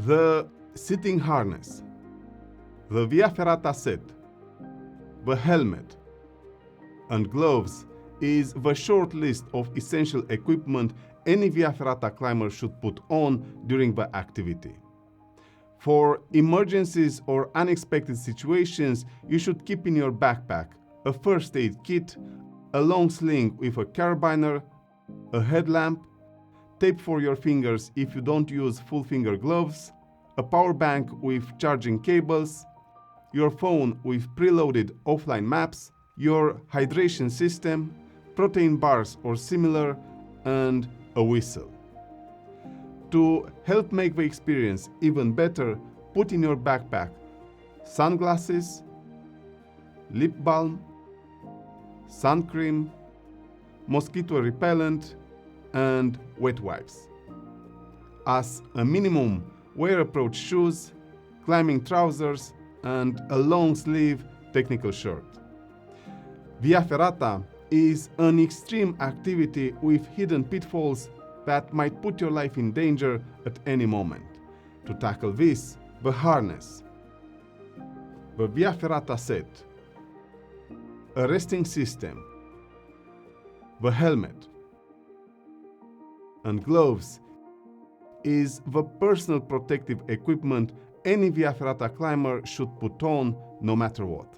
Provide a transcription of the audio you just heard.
the sitting harness, the Via Ferrata set, the helmet, and gloves is the short list of essential equipment any Via Ferrata climber should put on during the activity. For emergencies or unexpected situations, you should keep in your backpack a first aid kit, a long sling with a carabiner, a headlamp, tape for your fingers if you don't use full finger gloves, a power bank with charging cables, your phone with preloaded offline maps, your hydration system, protein bars or similar, and a whistle. To help make the experience even better, put in your backpack sunglasses, lip balm, sun cream, mosquito repellent, and wet wipes. As a minimum, wear approach shoes, climbing trousers, and a long sleeve technical shirt. Via Ferrata is an extreme activity with hidden pitfalls that might put your life in danger at any moment. To tackle this, the harness, the Via Ferrata set, a resting system, the helmet, and gloves is the personal protective equipment any Via Ferrata climber should put on no matter what.